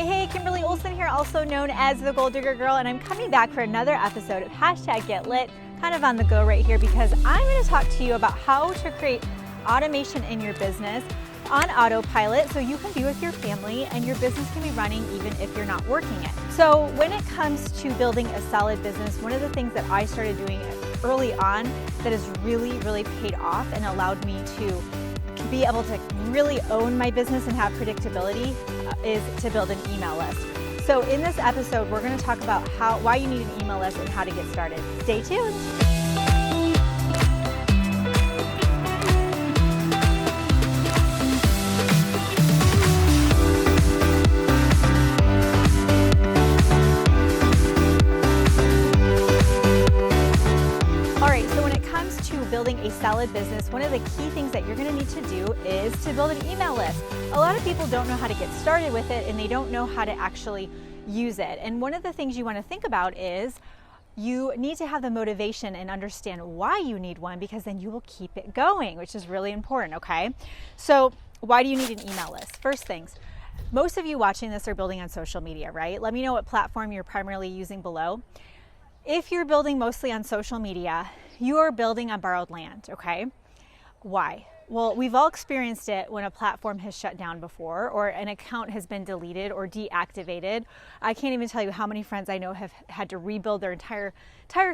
Hey, Kimberly Olson here, also known as the Gold Digger Girl, and I'm coming back for another episode of #GetLit, kind of on the go right here, because I'm going to talk to you about how to create automation in your business on autopilot so you can be with your family and your business can be running even if you're not working it. So when it comes to building a solid business, one of the things that I started doing early on that has really paid off and allowed me to be able to really own my business and have predictability is to build an email list. So in this episode, we're going to talk about why you need an email list and how to get started. Stay tuned. Building a solid business, one of the key things that you're going to need to do is to build an email list. A lot of people don't know how to get started with it and they don't know how to actually use it. And one of the things you want to think about is you need to have the motivation and understand why you need one, because then you will keep it going, which is really important, okay? So why do you need an email list? First things, most of you watching this are building on social media, right? Let me know what platform you're primarily using below. If you're building mostly on social media, you are building on borrowed land, okay? Why? Well, we've all experienced it when a platform has shut down before or an account has been deleted or deactivated. I can't even tell you how many friends I know have had to rebuild their entire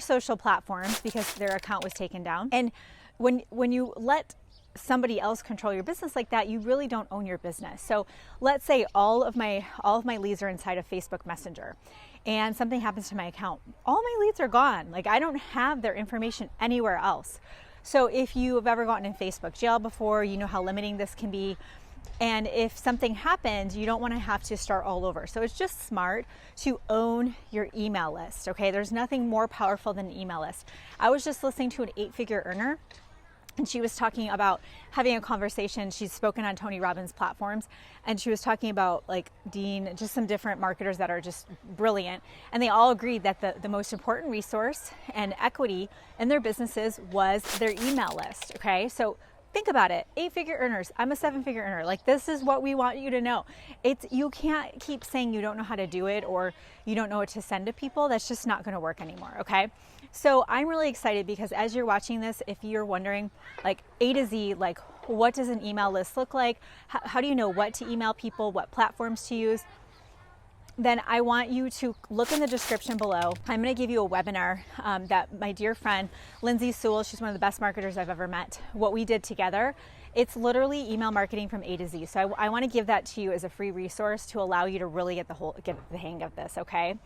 social platforms because their account was taken down. And when you let somebody else control your business like that, you really don't own your business. So let's say all of my leads are inside of Facebook Messenger and something happens to my account. All my leads are gone. Like, I don't have their information anywhere else. So if you have ever gotten in Facebook jail before, you know how limiting this can be. And if something happens, you don't want to have to start all over. So it's just smart to own your email list, okay? There's nothing more powerful than an email list. I was just listening to an 8-figure earner, and she was talking about having a conversation. She's spoken on Tony Robbins platforms, and she was talking about like Dean, just some different marketers that are just brilliant. And they all agreed that the most important resource and equity in their businesses was their email list, okay? So think about it, 8-figure earners, I'm a 7-figure earner. Like, this is what we want you to know. You can't keep saying you don't know how to do it or you don't know what to send to people. That's just not gonna work anymore, okay? So I'm really excited because as you're watching this, if you're wondering like A to Z, like what does an email list look like? How do you know what to email people, what platforms to use? Then I want you to look in the description below. I'm going to give you a webinar that my dear friend, Lindsay Sewell, she's one of the best marketers I've ever met, what we did together. It's literally email marketing from A to Z. So I want to give that to you as a free resource to allow you to really get the hang of this, okay?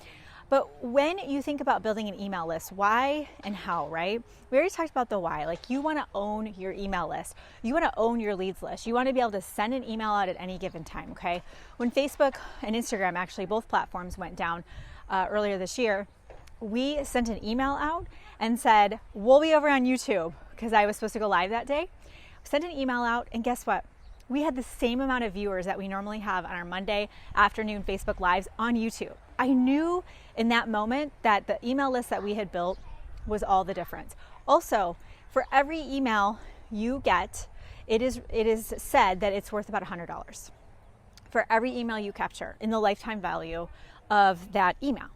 But when you think about building an email list, why and how, right? We already talked about the why. Like, you want to own your email list. You want to own your leads list. You want to be able to send an email out at any given time, okay? When Facebook and Instagram, actually both platforms went down earlier this year, we sent an email out and said, we'll be over on YouTube, because I was supposed to go live that day. Sent an email out, and guess what? We had the same amount of viewers that we normally have on our Monday afternoon Facebook Lives on YouTube. I knew in that moment that the email list that we had built was all the difference. Also, for every email you get, it is said that it's worth about $100 for every email you capture in the lifetime value of that email.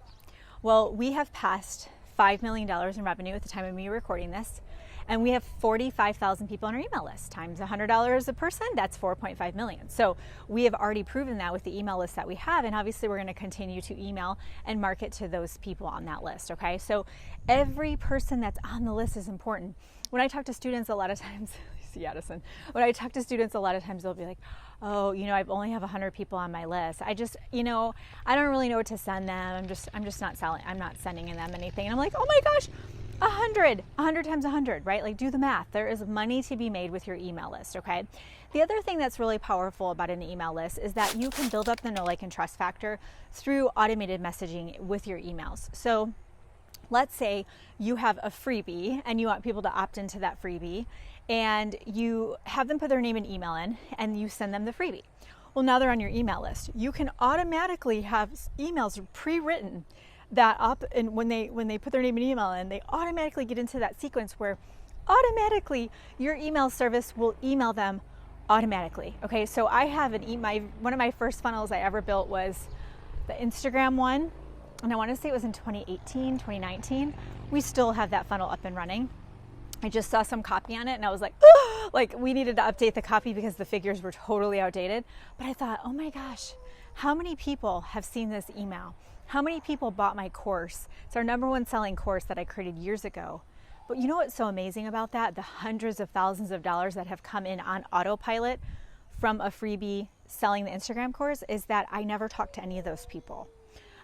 Well, we have passed $5 million in revenue at the time of me recording this. And we have 45,000 people on our email list. Times $100 a person, that's 4.5 million. So we have already proven that with the email list that we have, and obviously we're going to continue to email and market to those people on that list, okay? So every person that's on the list is important. When I talk to students a lot of times, see Addison, when I talk to students a lot of times they'll be like, oh, I only have 100 people on my list. I just, I don't really know what to send them. I'm just not selling, I'm not sending them anything. And I'm like, oh my gosh, 100 times 100, right? Like, do the math. There is money to be made with your email list, okay? The other thing that's really powerful about an email list is that you can build up the know, like, and trust factor through automated messaging with your emails. So let's say you have a freebie and you want people to opt into that freebie, and you have them put their name and email in and you send them the freebie. Well, now they're on your email list. You can automatically have emails pre-written that and when they put their name and email in, they automatically get into that sequence where automatically your email service will email them automatically. Okay, so I have one of my first funnels I ever built was The Instagram one, and I want to say it was in 2018, 2019, we still have that funnel up and running. I just saw some copy on it and I was like, oh! Like we needed to update the copy because the figures were totally outdated. But I thought, oh my gosh, how many people have seen this email? How many people bought my course? It's our #1 selling course that I created years ago. But you know what's so amazing about that? The hundreds of thousands of dollars that have come in on autopilot from a freebie selling the Instagram course is that I never talked to any of those people.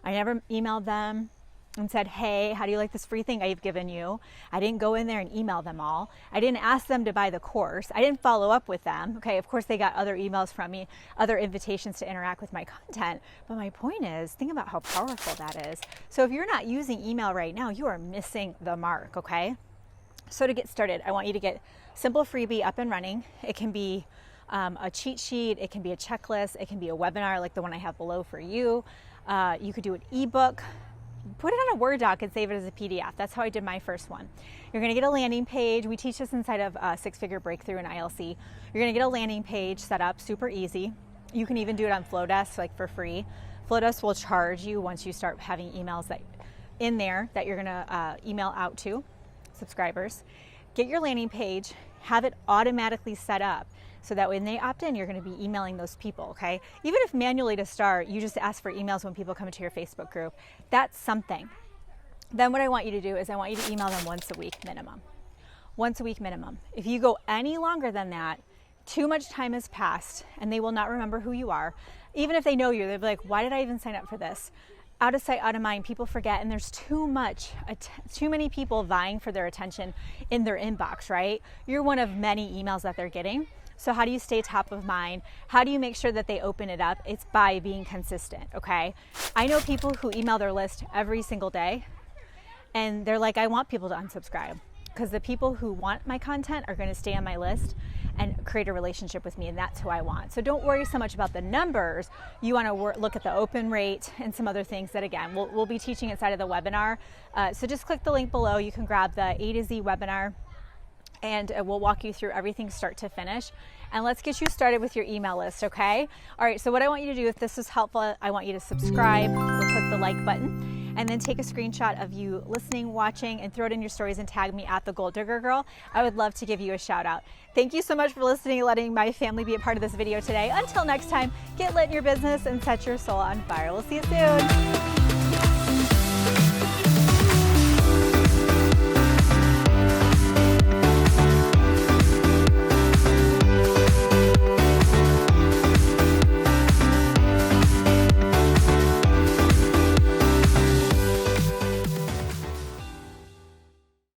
I never emailed them and said, hey, how do you like this free thing I've given you? I didn't go in there and email them all. I didn't ask them to buy the course. I didn't follow up with them. Okay, of course they got other emails from me, other invitations to interact with my content. But my point is, think about how powerful that is. So if you're not using email right now, you are missing the mark, okay? So to get started, I want you to get simple freebie up and running. It can be a cheat sheet, it can be a checklist, it can be a webinar like the one I have below for you. You could do an ebook. Put it on a Word doc and save it as a PDF. That's how I did my first one. You're gonna get a landing page. We teach this inside of Six Figure Breakthrough and ILC. You're gonna get a landing page set up, super easy. You can even do it on Flowdesk, like for free. Flowdesk will charge you once you start having emails that in there that you're gonna email out to subscribers. Get your landing page, have it automatically set up so that when they opt in, you're going to be emailing those people, okay? Even if manually to start, you just ask for emails when people come into your Facebook group. That's something. Then what I want you to do is I want you to email them once a week minimum. Once a week minimum. If you go any longer than that, too much time has passed and they will not remember who you are. Even if they know you, they'll be like, why did I even sign up for this? Out of sight, out of mind, people forget, and there's too many people vying for their attention in their inbox, right? You're one of many emails that they're getting. So how do you stay top of mind? How do you make sure that they open it up? It's by being consistent, okay? I know people who email their list every single day, and they're like, I want people to unsubscribe, because the people who want my content are going to stay on my list and create a relationship with me, and that's who I want. So don't worry so much about the numbers. You want to look at the open rate and some other things that, again, we'll be teaching inside of the webinar. So just click the link below. You can grab the A to Z webinar, and we'll walk you through everything start to finish. And let's get you started with your email list, okay? All right, so what I want you to do, if this is helpful, I want you to subscribe or click the like button, and then take a screenshot of you listening, watching, and throw it in your stories and tag me at the Gold Digger Girl. I would love to give you a shout out. Thank you so much for listening and letting my family be a part of this video today. Until next time, get lit in your business and set your soul on fire. We'll see you soon.